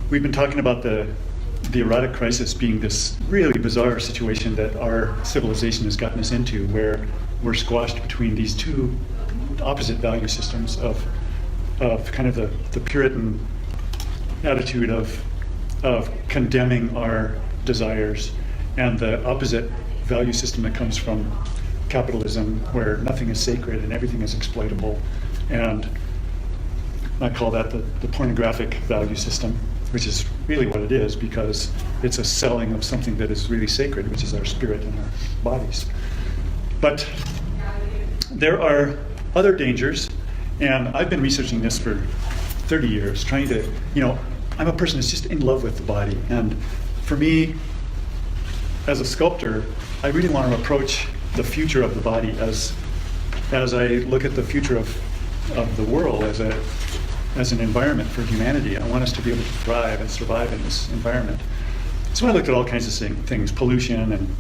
we've been talking about the erotic crisis being this really bizarre situation that our civilization has gotten us into, where we're squashed between these two opposite value systems of kind of the Puritan attitude of condemning our desires, and the opposite value system that comes from capitalism, where nothing is sacred and everything is exploitable. And I call that the pornographic value system, which is really what it is, because it's a selling of something that is really sacred, which is our spirit and our bodies. But there are other dangers, and I've been researching this for 30 years, trying to, I'm a person that's just in love with the body. And for me, as a sculptor, I really want to approach the future of the body as I look at the future of the world as an environment for humanity. I want us to be able to thrive and survive in this environment. So I looked at all kinds of things, pollution and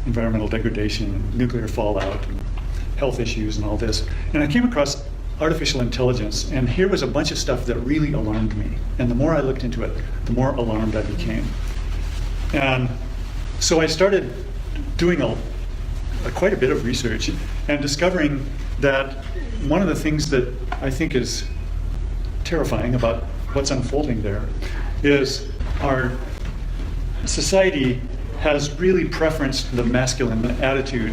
environmental degradation, and nuclear fallout, and health issues and all this. And I came across artificial intelligence, and here was a bunch of stuff that really alarmed me. And the more I looked into it, the more alarmed I became. And so I started doing quite a bit of research and discovering that one of the things that I think is terrifying about what's unfolding there is our society has really preferenced the masculine attitude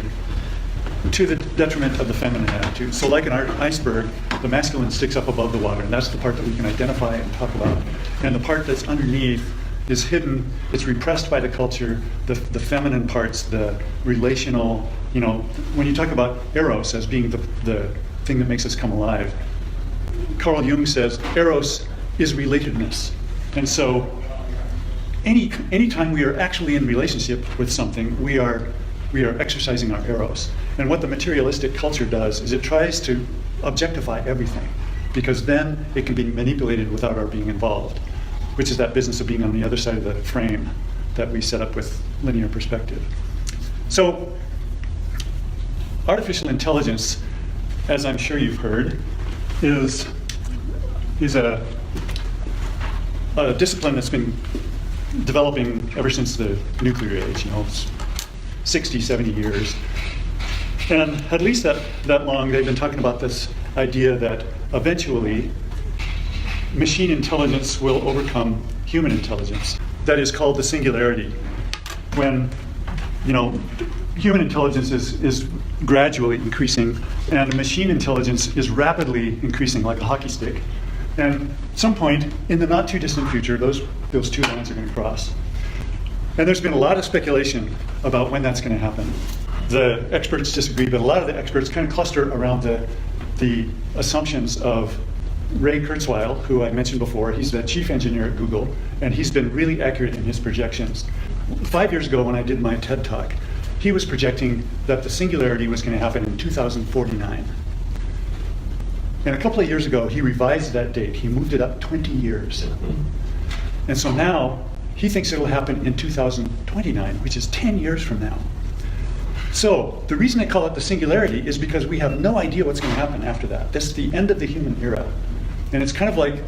to the detriment of the feminine attitude. So like an iceberg, the masculine sticks up above the water, and that's the part that we can identify and talk about. And the part that's underneath is hidden, it's repressed by the culture, the feminine parts, the relational, when you talk about Eros as being the thing that makes us come alive, Carl Jung says Eros is relatedness. And so anytime we are actually in relationship with something, we are exercising our Eros. And what the materialistic culture does is it tries to objectify everything, because then it can be manipulated without our being involved, which is that business of being on the other side of the frame that we set up with linear perspective. So artificial intelligence, as I'm sure you've heard, is a discipline that's been developing ever since the nuclear age, 60, 70 years. And at least that long, they've been talking about this idea that eventually machine intelligence will overcome human intelligence. That is called the singularity. When, human intelligence is gradually increasing, and machine intelligence is rapidly increasing like a hockey stick. And at some point in the not too distant future, those two lines are going to cross. And there's been a lot of speculation about when that's going to happen. The experts disagree, but a lot of the experts kind of cluster around the assumptions of Ray Kurzweil, who I mentioned before. He's the chief engineer at Google, and he's been really accurate in his projections. 5 years ago when I did my TED Talk, he was projecting that the singularity was going to happen in 2049. And a couple of years ago, he revised that date. He moved it up 20 years. And so now, he thinks it'll happen in 2029, which is 10 years from now. So the reason they call it the singularity is because we have no idea what's going to happen after that. That's the end of the human era. And it's kind of like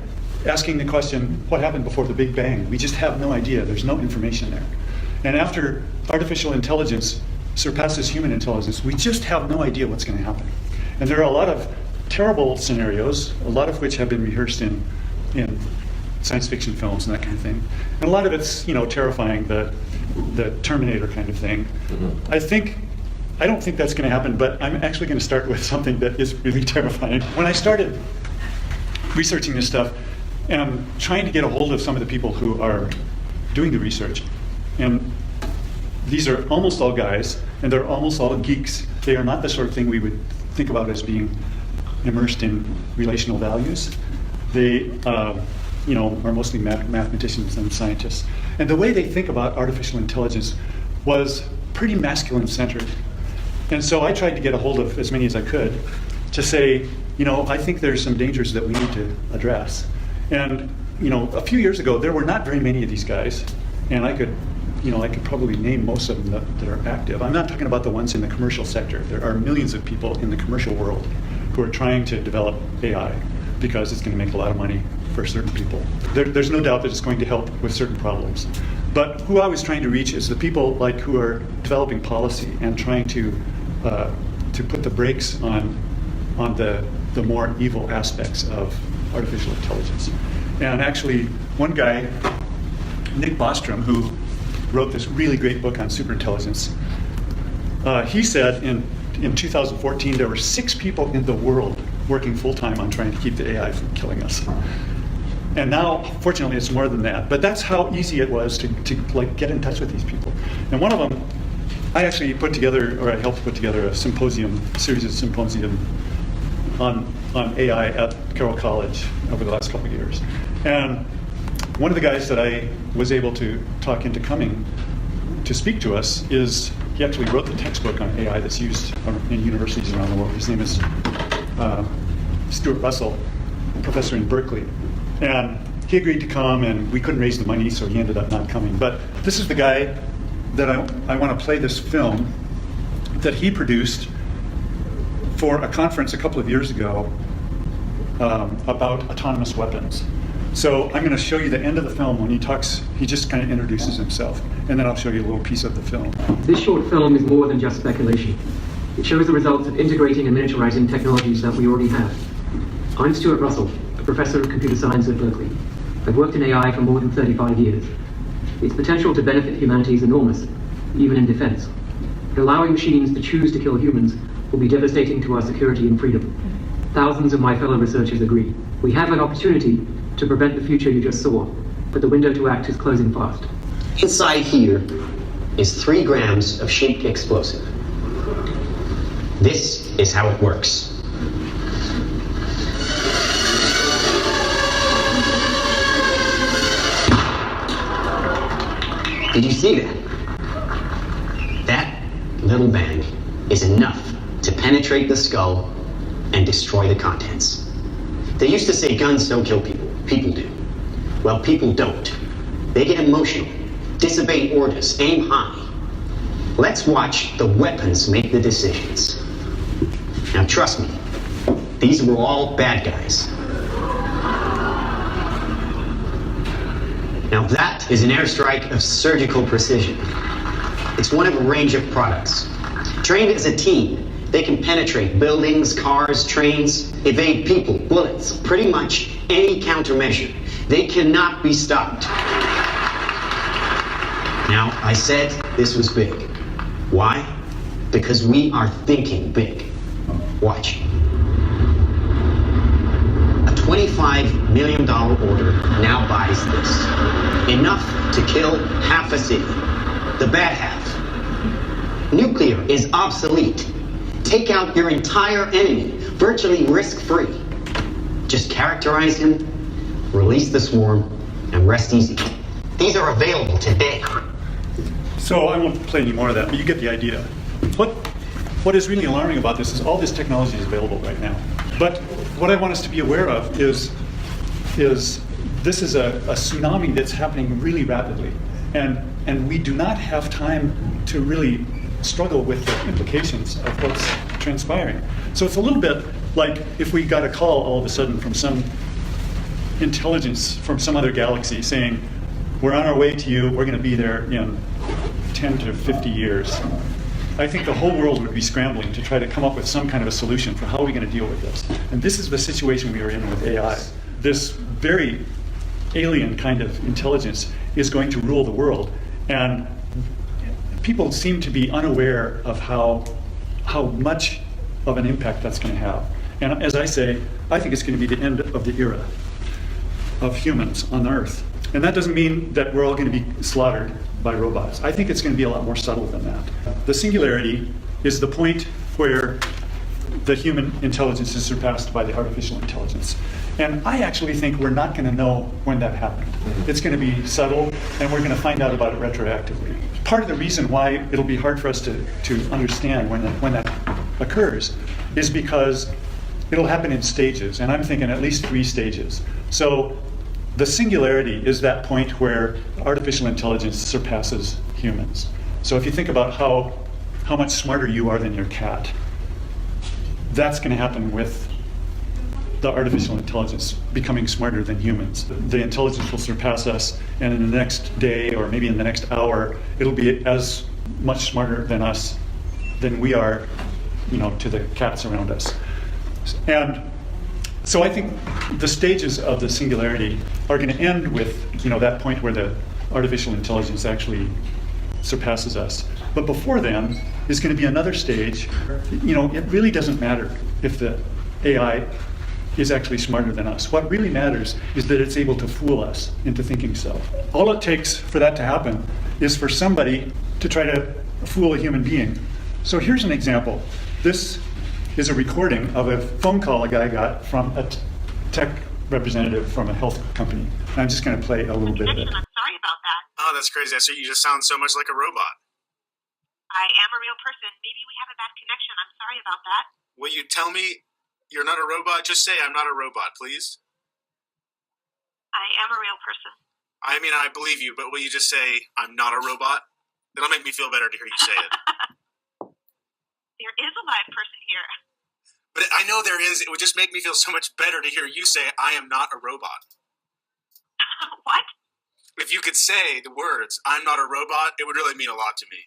asking the question, what happened before the Big Bang? We just have no idea. There's no information there. And after artificial intelligence surpasses human intelligence, we just have no idea what's going to happen. And there are a lot of terrible scenarios, a lot of which have been rehearsed in science fiction films and that kind of thing. And a lot of it's, terrifying, the Terminator kind of thing. Mm-hmm. I don't think that's going to happen, but I'm actually going to start with something that is really terrifying. When I started researching this stuff and trying to get a hold of some of the people who are doing the research, and these are almost all guys, and they're almost all geeks. They are not the sort of thing we would think about as being immersed in relational values. They are mostly mathematicians and scientists. And the way they think about artificial intelligence was pretty masculine-centered. And so I tried to get a hold of as many as I could to say, I think there's some dangers that we need to address. And, a few years ago, there were not very many of these guys, and I could probably name most of them that are active. I'm not talking about the ones in the commercial sector. There are millions of people in the commercial world who are trying to develop AI because it's going to make a lot of money for certain people. There's no doubt that it's going to help with certain problems. But who I was trying to reach is the people like who are developing policy and trying to put the brakes on the more evil aspects of artificial intelligence. And actually, one guy, Nick Bostrom, who wrote this really great book on superintelligence, he said in 2014 there were 6 people in the world working full-time on trying to keep the AI from killing us. And now, fortunately, it's more than that. But that's how easy it was to like get in touch with these people. And one of them, I actually put together, or I helped put together a series of symposium on AI at Carroll College over the last couple of years. And one of the guys that I was able to talk into coming to speak to us he actually wrote the textbook on AI that's used in universities around the world. His name is Stuart Russell, a professor in Berkeley. And he agreed to come, and we couldn't raise the money, so he ended up not coming. But this is the guy that I want to play this film that he produced for a conference a couple of years ago about autonomous weapons. So I'm going to show you the end of the film when he talks. He just kind of introduces himself, and then I'll show you a little piece of the film. This short film is more than just speculation. It shows the results of integrating and miniaturizing technologies that we already have. I'm Stuart Russell, a professor of computer science at Berkeley. I've worked in AI for more than 35 years. Its potential to benefit humanity is enormous, even in defense. Allowing machines to choose to kill humans will be devastating to our security and freedom. Thousands of my fellow researchers agree. We have an opportunity to prevent the future you just saw, but the window to act is closing fast. Inside here is 3 grams of shaped explosive. This is how it works. Did you see that? That little bang is enough to penetrate the skull and destroy the contents. They used to say guns don't kill people. People do. Well, people don't. They get emotional, disobey orders, aim high. Let's watch the weapons make the decisions. Now trust me, these were all bad guys. Now that is an airstrike of surgical precision. It's one of a range of products. Trained as a team, they can penetrate buildings, cars, trains, evade people, bullets, pretty much any countermeasure. They cannot be stopped. Now, I said this was big. Why? Because we are thinking big. Watch. A $25 million order now buys this. Enough to kill half a city. The bad half. Nuclear is obsolete. Take out your entire enemy, virtually risk-free. Just characterize him, release the swarm, and rest easy. These are available today. So I won't play any more of that, but you get the idea. What is really alarming about this is all this technology is available right now. But what I want us to be aware of is this is a tsunami that's happening really rapidly. And we do not have time to really struggle with the implications of what's transpiring. So it's a little bit like if we got a call all of a sudden from some intelligence from some other galaxy saying, we're on our way to you, we're going to be there in 10 to 50 years. I think the whole world would be scrambling to try to come up with some kind of a solution for how are we going to deal with this. And this is the situation we are in with AI. This very alien kind of intelligence is going to rule the world. And people seem to be unaware of how much of an impact that's going to have. And as I say, I think it's going to be the end of the era of humans on Earth. And that doesn't mean that we're all going to be slaughtered by robots. I think it's going to be a lot more subtle than that. The singularity is the point where the human intelligence is surpassed by the artificial intelligence. And I actually think we're not going to know when that happened. It's going to be subtle, and we're going to find out about it retroactively. Part of the reason why it'll be hard for us to understand when that occurs is because it'll happen in stages, and I'm thinking at least 3 stages. So the singularity is that point where artificial intelligence surpasses humans. So if you think about how much smarter you are than your cat, that's going to happen with the artificial intelligence becoming smarter than humans. The intelligence will surpass us, and in the next day or maybe in the next hour, it'll be as much smarter than us, than we are, to the cats around us. And so I think the stages of the singularity are going to end with, that point where the artificial intelligence actually surpasses us. But before then is going to be another stage. It really doesn't matter if the AI is actually smarter than us. What really matters is that it's able to fool us into thinking so. All it takes for that to happen is for somebody to try to fool a human being. So here's an example. This is a recording of a phone call a guy got from a tech representative from a health company. And I'm just going to play a little bit of it. I'm sorry about that. Oh, that's crazy. So you just sound so much like a robot. I am a real person. Maybe we have a bad connection. I'm sorry about that. Will you tell me you're not a robot? Just say I'm not a robot, please. I am a real person. I mean, I believe you, but will you just say I'm not a robot? It'll make me feel better to hear you say it. There is a live person here. But I know there is. It would just make me feel so much better to hear you say I am not a robot. What? If you could say the words I'm not a robot, it would really mean a lot to me.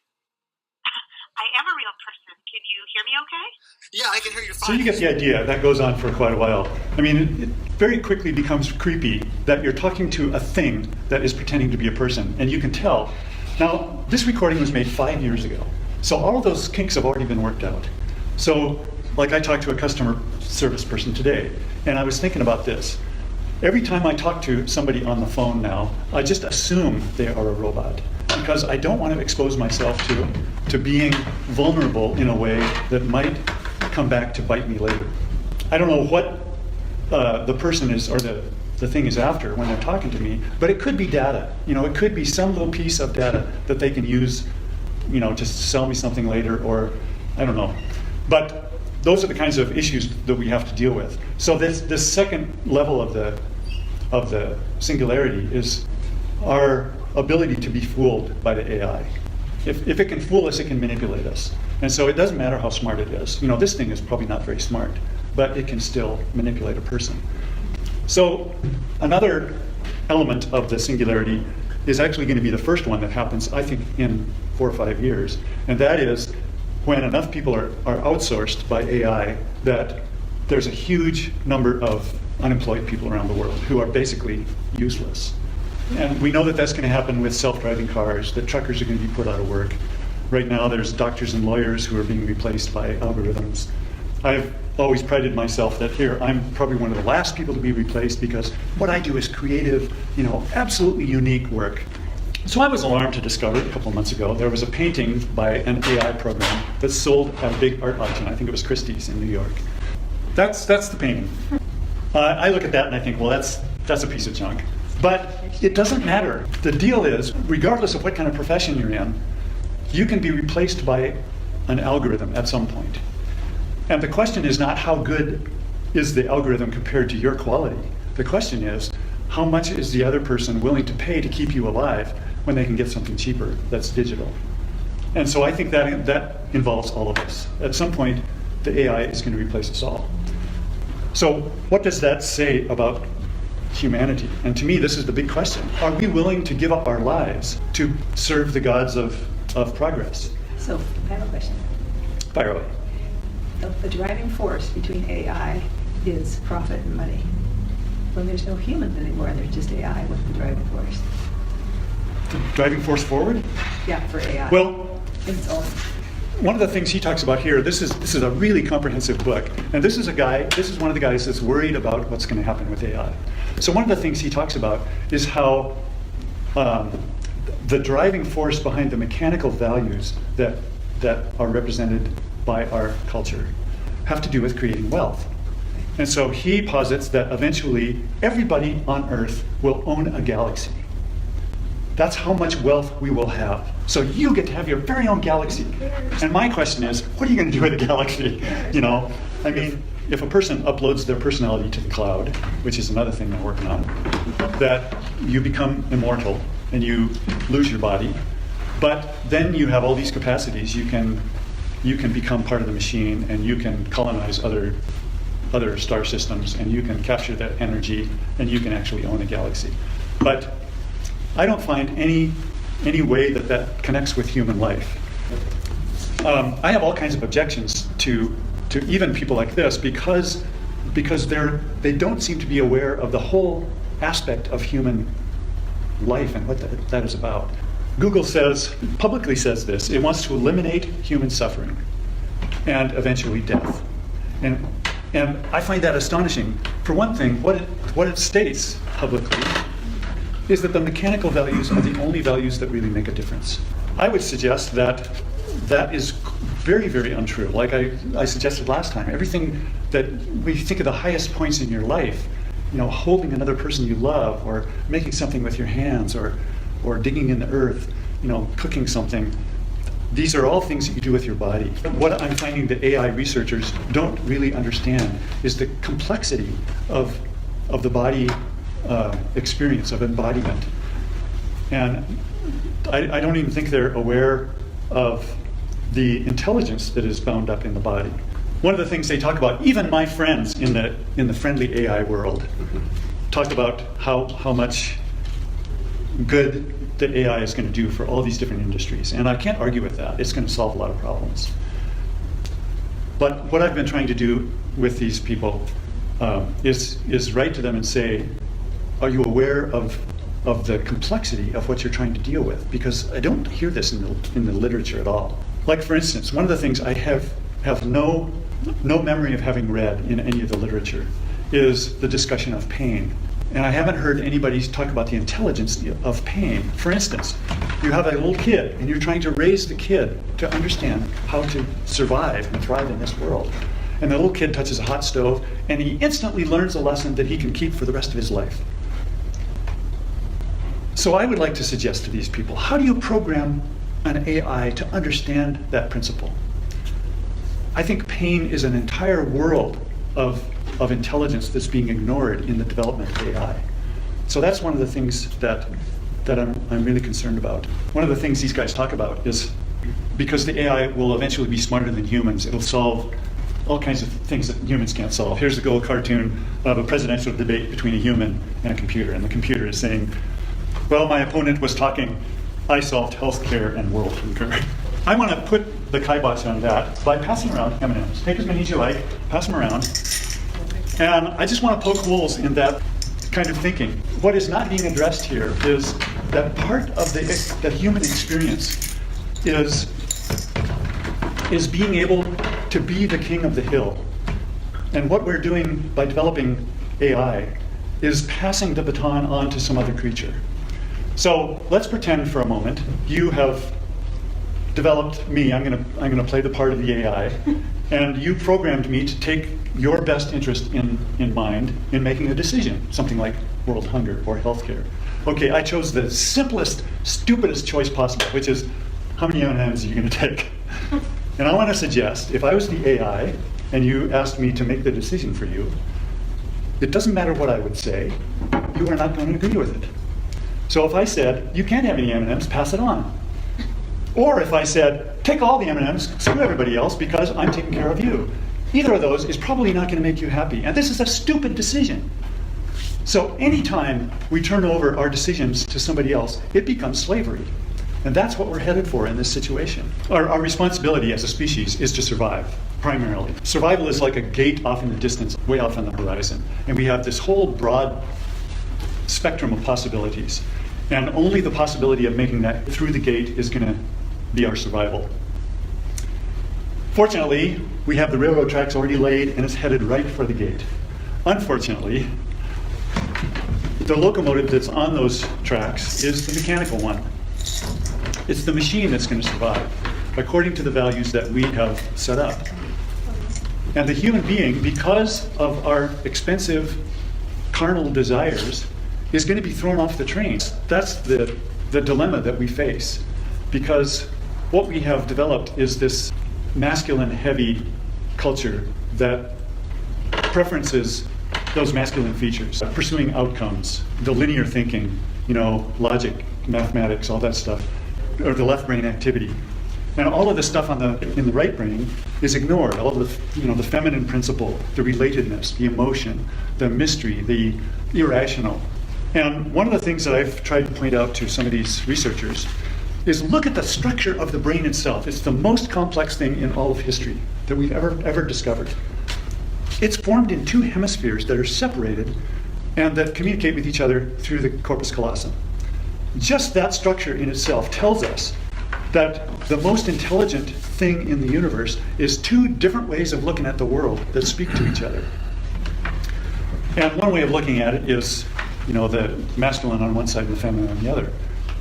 I am a real person. Can you hear me okay? Yeah, I can hear you fine. So you get the idea. That goes on for quite a while. I mean, it very quickly becomes creepy that you're talking to a thing that is pretending to be a person, and you can tell. Now, this recording was made 5 years ago, so all of those kinks have already been worked out. So, like I talked to a customer service person today, and I was thinking about this. Every time I talk to somebody on the phone now, I just assume they are a robot, because I don't want to expose myself to being vulnerable in a way that might come back to bite me later. I don't know what the person is or the thing is after when they're talking to me, but it could be data. It could be some little piece of data that they can use, to sell me something later, or I don't know. But those are the kinds of issues that we have to deal with. So this second level of the singularity is our ability to be fooled by the AI. If it can fool us, it can manipulate us. And so it doesn't matter how smart it is. This thing is probably not very smart, but it can still manipulate a person. So another element of the singularity is actually going to be the first one that happens, I think, in 4 or 5 years. And that is when enough people are outsourced by AI that there's a huge number of unemployed people around the world who are basically useless. And we know that that's going to happen with self-driving cars, that truckers are going to be put out of work. Right now there's doctors and lawyers who are being replaced by algorithms. I've always prided myself that here, I'm probably one of the last people to be replaced because what I do is creative, absolutely unique work. So I was alarmed to discover a couple of months ago, there was a painting by an AI program that sold at a big art auction. I think it was Christie's in New York. That's the painting. I look at that and I think, well, that's a piece of junk. But it doesn't matter. The deal is, regardless of what kind of profession you're in, you can be replaced by an algorithm at some point. And the question is not how good is the algorithm compared to your quality. The question is, how much is the other person willing to pay to keep you alive when they can get something cheaper that's digital? And so I think that involves all of us. At some point, the AI is going to replace us all. So what does that say about humanity? And to me, this is the big question. Are we willing to give up our lives to serve the gods of progress? So I have a question. Fire away. The driving force between AI is profit and money. When there's no humans anymore, there's just AI, what's the driving force? The driving force forward? Yeah, for AI. Well, in its own. one of the things he talks about here, this is a really comprehensive book, and this is one of the guys that's worried about what's going to happen with AI. So one of the things he talks about is how the driving force behind the mechanical values that are represented by our culture have to do with creating wealth. And so he posits that eventually everybody on Earth will own a galaxy. That's how much wealth we will have. So you get to have your very own galaxy. And my question is, what are you going to do with a galaxy? I mean, if a person uploads their personality to the cloud, which is another thing they're working on, that you become immortal and you lose your body, but then you have all these capacities. You can become part of the machine and you can colonize other other star systems, and you can capture that energy, and you can actually own a galaxy. But I don't find any way that connects with human life. I have all kinds of objections to even people like this because they don't seem to be aware of the whole aspect of human life and what that is about. Google publicly says this: it wants to eliminate human suffering and eventually death. And I find that astonishing. For one thing, what it states publicly is that the mechanical values are the only values that really make a difference. I would suggest that is very, very untrue. Like I suggested last time, everything that when you think of the highest points in your life, holding another person you love, or making something with your hands, or digging in the earth, cooking something, these are all things that you do with your body. What I'm finding that AI researchers don't really understand is the complexity of the body experience, of embodiment. And I don't even think they're aware of the intelligence that is bound up in the body. One of the things they talk about, even my friends in the friendly AI world, talk about how much good that AI is going to do for all these different industries. And I can't argue with that. It's going to solve a lot of problems. But what I've been trying to do with these people is write to them and say, are you aware of the complexity of what you're trying to deal with? Because I don't hear this in the literature at all. Like, for instance, one of the things I have no memory of having read in any of the literature is the discussion of pain. And I haven't heard anybody talk about the intelligence of pain. For instance, you have a little kid, and you're trying to raise the kid to understand how to survive and thrive in this world. And the little kid touches a hot stove, and he instantly learns a lesson that he can keep for the rest of his life. So I would like to suggest to these people, how do you program an AI to understand that principle? I think pain is an entire world of intelligence that's being ignored in the development of AI. So that's one of the things that I'm really concerned about. One of the things these guys talk about is because the AI will eventually be smarter than humans, it'll solve all kinds of things that humans can't solve. Here's a little cartoon of a presidential debate between a human and a computer, and the computer is saying, well, my opponent was talking, I solved healthcare and world hunger. I want to put the kibosh on that by passing around M&Ms. Take as many as you like, pass them around. And I just want to poke holes in that kind of thinking. What is not being addressed here is that part of the human experience is being able to be the king of the hill. And what we're doing by developing AI is passing the baton on to some other creature. So let's pretend for a moment you have developed me. I'm going to play the part of the AI, and you programmed me to take your best interest in mind in making a decision, something like world hunger or healthcare. Okay, I chose the simplest, stupidest choice possible, which is how many M&Ms are you going to take? And I want to suggest, if I was the AI and you asked me to make the decision for you, it doesn't matter what I would say, you are not going to agree with it. So if I said, you can't have any M&Ms, pass it on. Or if I said, take all the M&Ms, screw everybody else because I'm taking care of you. Either of those is probably not going to make you happy. And this is a stupid decision. So anytime we turn over our decisions to somebody else, it becomes slavery. And that's what we're headed for in this situation. Our responsibility as a species is to survive, primarily. Survival is like a gate off in the distance, way off on the horizon. And we have this whole broad spectrum of possibilities. And only the possibility of making that through the gate is going to be our survival. Fortunately, we have the railroad tracks already laid, and it's headed right for the gate. Unfortunately, the locomotive that's on those tracks is the mechanical one. It's the machine that's going to survive, according to the values that we have set up. And the human being, because of our expensive carnal desires, is going to be thrown off the trains. That's the dilemma that we face, because what we have developed is this masculine heavy culture that preferences those masculine features, pursuing outcomes, the linear thinking, logic, mathematics, all that stuff, or the left brain activity. And all of the stuff in the right brain is ignored. All the the feminine principle, the relatedness, the emotion, the mystery, the irrational. And one of the things that I've tried to point out to some of these researchers is look at the structure of the brain itself. It's the most complex thing in all of history that we've ever discovered. It's formed in two hemispheres that are separated and that communicate with each other through the corpus callosum. Just that structure in itself tells us that the most intelligent thing in the universe is two different ways of looking at the world that speak to each other. And one way of looking at it is, the masculine on one side and the feminine on the other.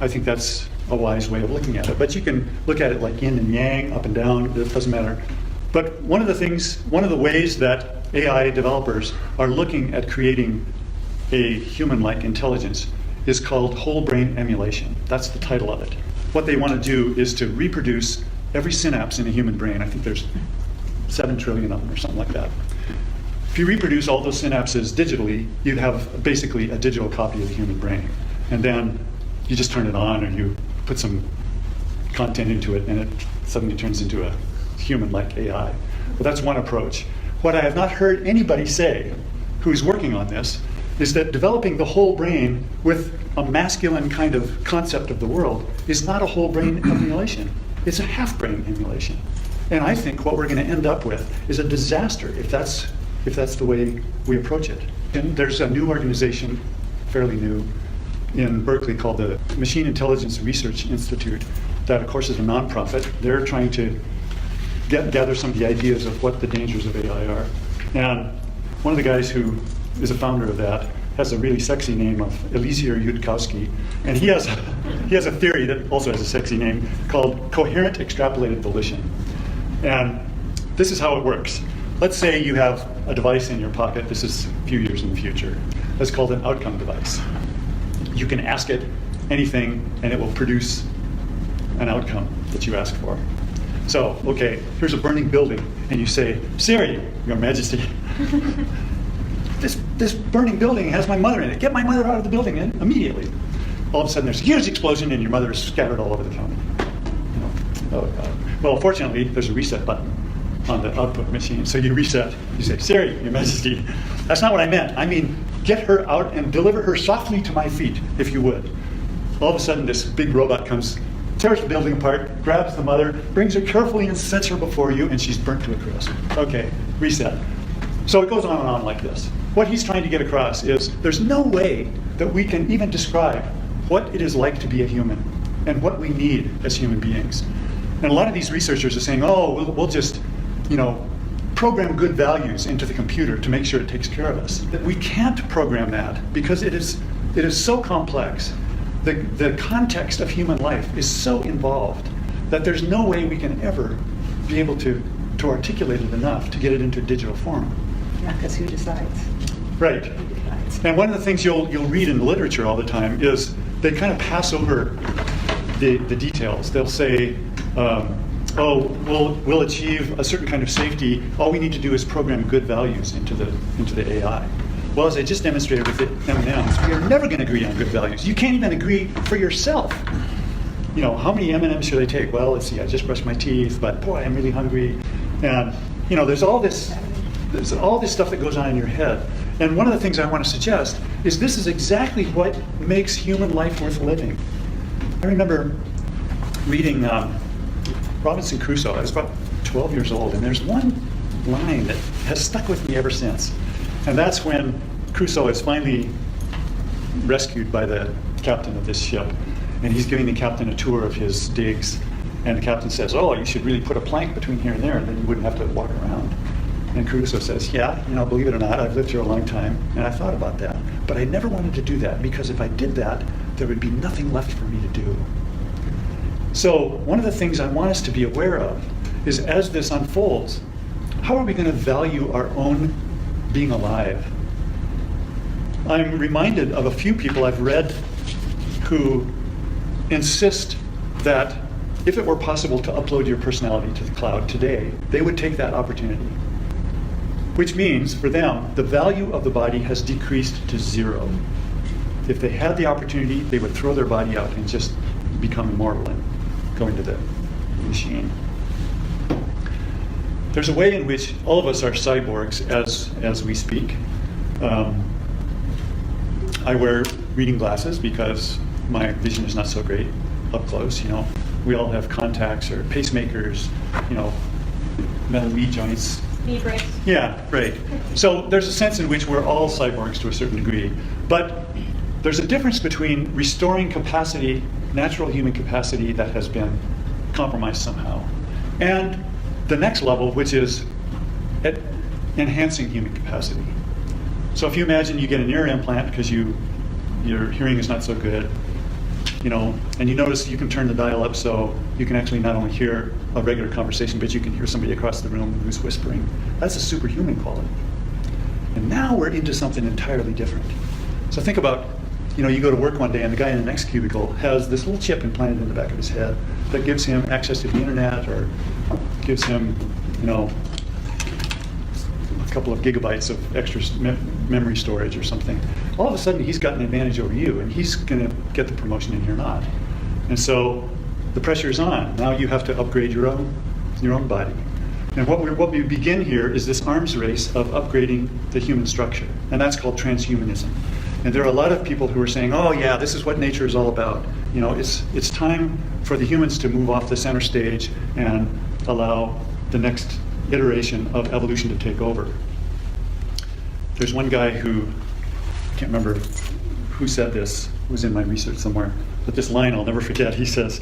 I think that's a wise way of looking at it. But you can look at it like yin and yang, up and down, it doesn't matter. But one of the ways that AI developers are looking at creating a human-like intelligence is called whole brain emulation. That's the title of it. What they want to do is to reproduce every synapse in a human brain. I think there's 7 trillion of them or something like that. If you reproduce all those synapses digitally, you'd have basically a digital copy of the human brain. And then you just turn it on or you put some content into it and it suddenly turns into a human-like AI. Well, that's one approach. What I have not heard anybody say who's working on this is that developing the whole brain with a masculine kind of concept of the world is not a whole brain emulation. It's a half brain emulation. And I think what we're going to end up with is a disaster if that's the way we approach it. And there's a new organization, fairly new, in Berkeley called the Machine Intelligence Research Institute that, of course, is a nonprofit. They're trying to gather some of the ideas of what the dangers of AI are. And one of the guys who is a founder of that has a really sexy name of Eliezer Yudkowsky. And he has a theory that also has a sexy name called coherent extrapolated volition. And this is how it works. Let's say you have a device in your pocket. This is a few years in the future. That's called an outcome device. You can ask it anything and it will produce an outcome that you ask for. So, okay, here's a burning building, and you say, Siri, Your Majesty, this burning building has my mother in it. Get my mother out of the building immediately. All of a sudden, there's a huge explosion, and your mother is scattered all over the county. Oh God. Well, fortunately, there's a reset button on the output machine. So you reset. You say, Siri, Your Majesty, that's not what I meant. I mean, get her out and deliver her softly to my feet, if you would. All of a sudden, this big robot comes, tears the building apart, grabs the mother, brings her carefully and sets her before you, and she's burnt to a crisp. Okay, reset. So it goes on and on like this. What he's trying to get across is there's no way that we can even describe what it is like to be a human and what we need as human beings. And a lot of these researchers are saying, oh, we'll just, program good values into the computer to make sure it takes care of us. That we can't program that because it is so complex. The context of human life is so involved that there's no way we can ever be able to articulate it enough to get it into digital form. Yeah, because who decides? Right. Who decides? And one of the things you'll read in the literature all the time is they kind of pass over the details. They'll say, we'll achieve a certain kind of safety. All we need to do is program good values into the AI. Well, as I just demonstrated with the M&Ms, we are never going to agree on good values. You can't even agree for yourself. How many M&Ms should I take? Well, let's see, I just brushed my teeth, but boy, I'm really hungry. And, there's all this stuff that goes on in your head. And one of the things I want to suggest is this is exactly what makes human life worth living. I remember reading Robinson Crusoe. I was about 12 years old, and there's one line that has stuck with me ever since. And that's when Crusoe is finally rescued by the captain of this ship. And he's giving the captain a tour of his digs. And the captain says, oh, you should really put a plank between here and there, and then you wouldn't have to walk around. And Crusoe says, yeah, believe it or not, I've lived here a long time, and I thought about that. But I never wanted to do that, because if I did that, there would be nothing left for me to do. So one of the things I want us to be aware of is, as this unfolds, how are we going to value our own being alive? I'm reminded of a few people I've read who insist that if it were possible to upload your personality to the cloud today, they would take that opportunity. Which means, for them, the value of the body has decreased to 0. If they had the opportunity, they would throw their body out and just become immortal and go into the machine. There's a way in which all of us are cyborgs as we speak. I wear reading glasses because my vision is not so great up close. We all have contacts or pacemakers, metal knee joints. Knee brace. Yeah, right. So there's a sense in which we're all cyborgs to a certain degree. But there's a difference between restoring capacity, natural human capacity that has been compromised somehow, and the next level, which is enhancing human capacity. So if you imagine you get an ear implant because your hearing is not so good, and you notice you can turn the dial up so you can actually not only hear a regular conversation, but you can hear somebody across the room who's whispering. That's a superhuman quality. And now we're into something entirely different. So think about, you go to work one day and the guy in the next cubicle has this little chip implanted in the back of his head that gives him access to the internet or gives him, a couple of gigabytes of extra memory storage or something. All of a sudden, he's got an advantage over you, and he's going to get the promotion and you're not. And so the pressure is on. Now you have to upgrade your own body. And what we begin here is this arms race of upgrading the human structure, and that's called transhumanism. And there are a lot of people who are saying, oh yeah, this is what nature is all about. It's time for the humans to move off the center stage and allow the next iteration of evolution to take over. There's one guy who, I can't remember who said this, it was in my research somewhere, but this line I'll never forget. He says,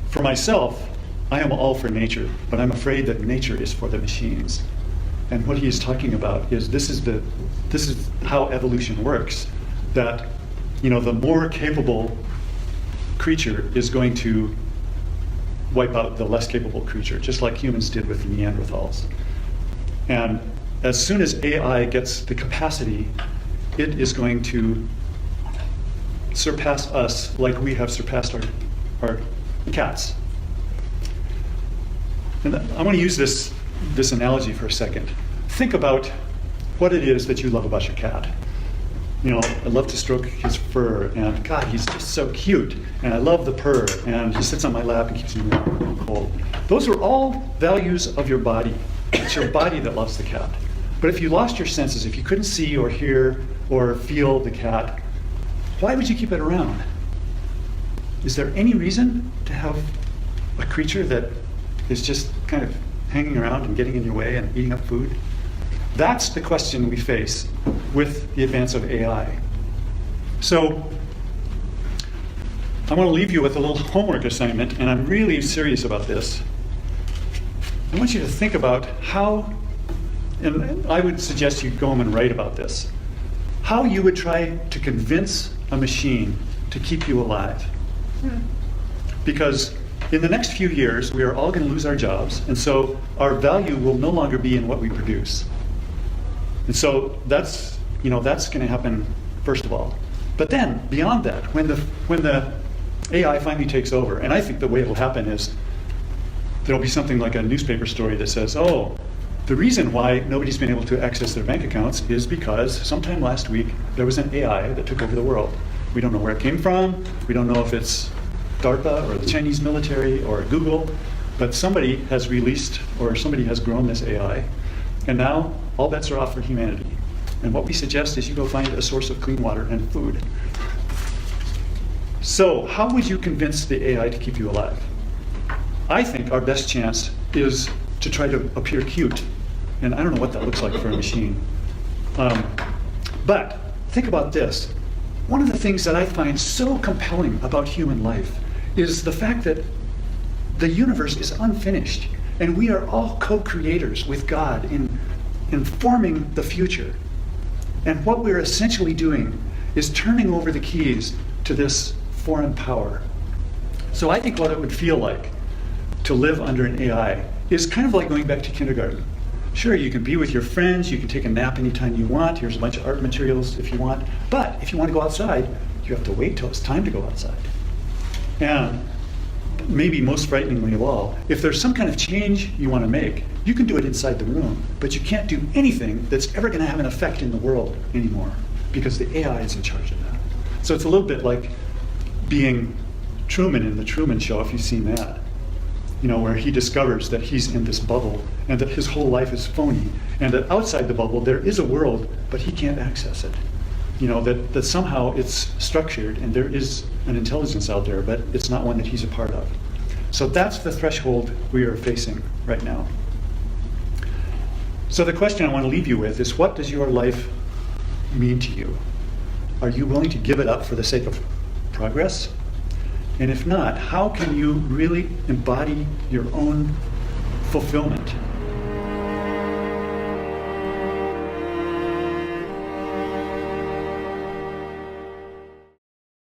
"For myself, I am all for nature, but I'm afraid that nature is for the machines." And what he is talking about is this is how evolution works, that the more capable creature is going to wipe out the less capable creature, just like humans did with the Neanderthals. And as soon as AI gets the capacity, it is going to surpass us like we have surpassed our cats. And I want to use this analogy for a second. Think about what it is that you love about your cat. I love to stroke his fur, and God, he's just so cute. And I love the purr, and he sits on my lap and keeps me warm and cold. Those are all values of your body. It's your body that loves the cat. But if you lost your senses, if you couldn't see or hear or feel the cat, why would you keep it around? Is there any reason to have a creature that is just kind of hanging around and getting in your way and eating up food? That's the question we face with the advance of AI. So I want to leave you with a little homework assignment, and I'm really serious about this. I want you to think about how, and I would suggest you go home and write about this, how you would try to convince a machine to keep you alive. Because in the next few years, we are all going to lose our jobs, and so our value will no longer be in what we produce. And so that's going to happen first of all. But then beyond that, when the AI finally takes over, and I think the way it will happen is there'll be something like a newspaper story that says, oh, the reason why nobody's been able to access their bank accounts is because sometime last week there was an AI that took over the world. We don't know where it came from. We don't know if it's DARPA or the Chinese military or Google, but somebody has released or somebody has grown this AI, and now all bets are off for humanity. And what we suggest is you go find a source of clean water and food. So how would you convince the AI to keep you alive? I think our best chance is to try to appear cute. And I don't know what that looks like for a machine. But think about this. One of the things that I find so compelling about human life is the fact that the universe is unfinished, and we are all co-creators with God in forming the future. And what we're essentially doing is turning over the keys to this foreign power. So I think what it would feel like to live under an AI is kind of like going back to kindergarten. Sure, you can be with your friends, you can take a nap anytime you want, here's a bunch of art materials if you want, but if you want to go outside, you have to wait till it's time to go outside. And maybe most frighteningly of all, if there's some kind of change you want to make, you can do it inside the room, but you can't do anything that's ever going to have an effect in the world anymore, because the AI is in charge of that. So it's a little bit like being Truman in the Truman Show, if you've seen that. where he discovers that he's in this bubble and that his whole life is phony, and that outside the bubble there is a world, but he can't access it. That somehow it's structured and there is an intelligence out there, but it's not one that he's a part of. So that's the threshold we are facing right now. So the question I want to leave you with is, what does your life mean to you? Are you willing to give it up for the sake of progress? And if not, how can you really embody your own fulfillment